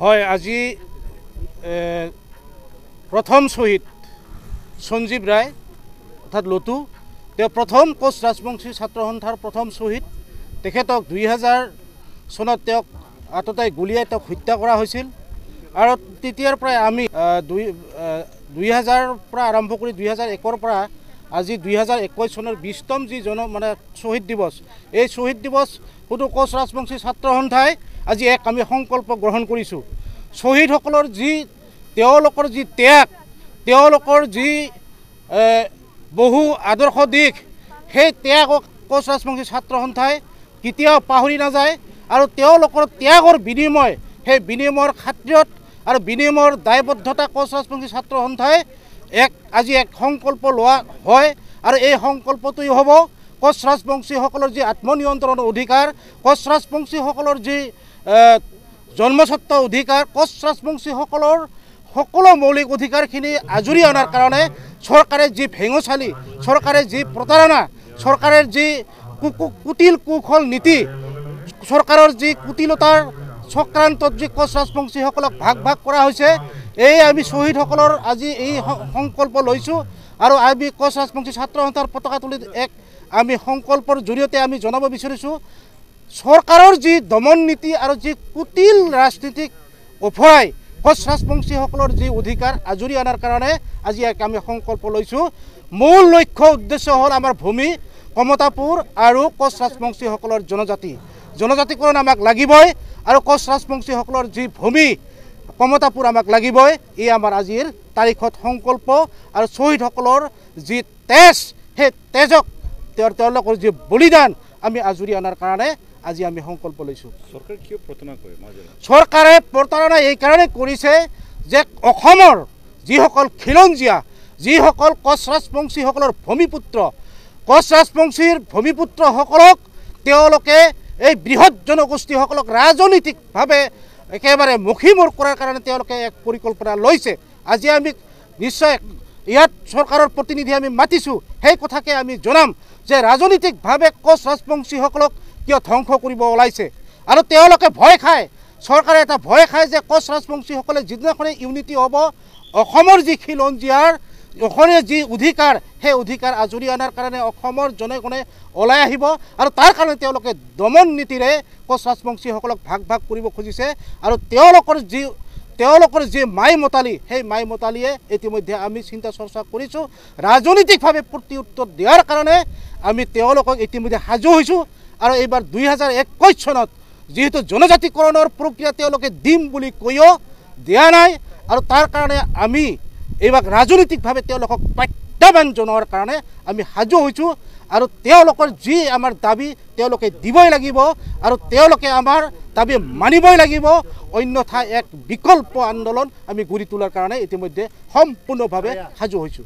হয় আজি প্রথম শহীদ সঞ্জীব রায় অর্থাৎ লটু প্রথম কোচ রাজবংশী ছাত্র সন্থার প্রথম শহীদ তেখেতক 2000 চনত আততাই গুলিয়াই হত্যা করা হয়েছিল আর তেতিয়াৰ পৰা আমি 2000 পৰা আৰম্ভ কৰি 2001 পৰা আজি 2021 চনৰ 20তম যি মানে শহীদ দিবস এই শহীদ দিবস শুধু কোচ ৰাজবংশী ছাত্ৰ সন্থাই আজি এক আমি সংকল্প গ্ৰহণ কৰিছোঁ শহীদসকলৰ যি তেওঁলোকৰ যি ত্যাগ তেওঁলোকৰ যি বহু আদৰ্শ দিশ সেই ত্যাগক কোচ ৰাজবংশী ছাত্ৰ সন্থাই কেতিয়াও পাহৰি নাযায় আৰু তেওঁলোকৰ ত্যাগৰ বিনিময় সেই বিনিময়ৰ খাতিৰত আৰু বিনিময়ৰ দায়বদ্ধতা কোচ ৰাজবংশী ছাত্ৰ সন্থাই আজি এক সংকল্প লোৱা হয় আৰু এই সংকল্পটোই হ'ব কোচ ৰাজবংশীসকলৰ যি আত্মনিয়ন্ত্ৰণৰ অধিকাৰ কোচ ৰাজবংশীসকলৰ যি জন্মস্বত্ব অধিকাৰ কোচ ৰাজবংশীসকলৰ সকলো মৌলিক অধিকাৰখিনি আজৰি অনাৰ কাৰণে চৰকাৰে যি ভেঙচালি চৰকাৰে যি প্ৰতাৰণা চৰকাৰৰ যি কুটিল কৌশল নীতি চৰকাৰৰ যি কুটিলতাৰ চক্ৰান্তত যি কোচ ৰাজবংশীসকলক ভাগ ভাগ কৰা হৈছে এই আমি শ্বহীদসকলৰ আজি এই সংকল্প লৈছোঁ আৰু আমি কোচ ৰাজবংশী ছাত্ৰ সন্থাৰ পতাকা তুলি এক আমি সংকল্পৰ জৰিয়তে আমি জনাব বিচাৰিছোঁ চৰকাৰৰ যি দমন নীতি আৰু যি কুটিল ৰাজনীতিক ওফৰাই কোচ ৰাজবংশীসকলৰ যি অধিকাৰ আজৰি অনাৰ কাৰণে আজি এক আমি সংকল্প লৈছোঁ মূল লক্ষ্য উদ্দেশ্য হ'ল আমাৰ ভূমি কমতাপুৰ আৰু কোচ ৰাজবংশীসকলৰ জনজাতিকৰণ আমাক লাগিবই আৰু কোচ ৰাজবংশীসকলৰ যি ভূমি কমতাপুৰ আমাক লাগিবই এই আমাৰ আজিৰ তাৰিখত সংকল্প আৰু শ্বহীদসকলৰ যি তেজ সেই তেজক তেওঁলোকৰ যি বলিদান আমি আজৰি অনাৰ কাৰণে আজি আমি সংকল্প লৈছোঁ চৰকাৰে প্ৰতাৰণা এই কাৰণে কৰিছে যে অসমৰ যিসকল খিলঞ্জীয়া যিসকল কোচ ৰাজবংশীসকলৰ ভূমিপুত্ৰ কোচ ৰাজবংশীৰ ভূমিপুত্ৰসকলক তেওঁলোকে এই বৃহৎ জনগোষ্ঠীসকলক ৰাজনৈতিকভাৱে একেবাৰে মুখিমূৰ কৰাৰ কাৰণে তেওঁলোকে এক পৰিকল্পনা লৈছে আজি আমি নিশ্চয় ইয়াত চৰকাৰৰ প্ৰতিনিধি আমি মাতিছোঁ সেই কথাকে আমি জনাম যে ৰাজনৈতিকভাৱে কোচ ৰাজবংশীসকলক কিয় ধ্বংস কৰিব ওলাইছে আৰু তেওঁলোকে ভয় খায় চৰকাৰে এটা ভয় খায় যে কোচ ৰাজবংশীসকলে যিদিনাখনে ইউনিটি হ'ব অসমৰ যি খিলঞ্জীয়াৰ অসমীয়া যি অধিকাৰ সেই অধিকাৰ আজৰি অনাৰ কাৰণে অসমৰ জনগণে ওলাই আহিব আৰু তাৰ কাৰণে তেওঁলোকে দমন নীতিৰে কোচ ৰাজবংশীসকলক ভাগ ভাগ কৰিব খুজিছে আৰু তেওঁলোকৰ যি মাই মতালি সেই মাই মতালিয়ে ইতিমধ্যে আমি চিন্তা চৰ্চা কৰিছোঁ ৰাজনৈতিকভাৱে প্ৰত্যুত্তৰ দিয়াৰ কাৰণে আমি তেওঁলোকক ইতিমধ্যে সাজু হৈছোঁ আৰু এইবাৰ 2021 চনত যিহেতু জনজাতিকৰণৰ প্ৰক্ৰিয়া তেওঁলোকে দিম বুলি কৈও দিয়া নাই আৰু তাৰ কাৰণে আমি এইবাৰ ৰাজনৈতিকভাৱে তেওঁলোকক প্ৰত্যাহ্বান জনোৱাৰ কাৰণে আমি সাজু হৈছোঁ আৰু তেওঁলোকৰ যি আমাৰ দাবী তেওঁলোকে দিবই লাগিব আৰু তেওঁলোকে আমাৰ দাবী মানিবই লাগিব অন্যথা এক বিকল্প আন্দোলন আমি গঢ়ি তোলাৰ কাৰণে ইতিমধ্যে সম্পূৰ্ণভাৱে সাজু হৈছোঁ।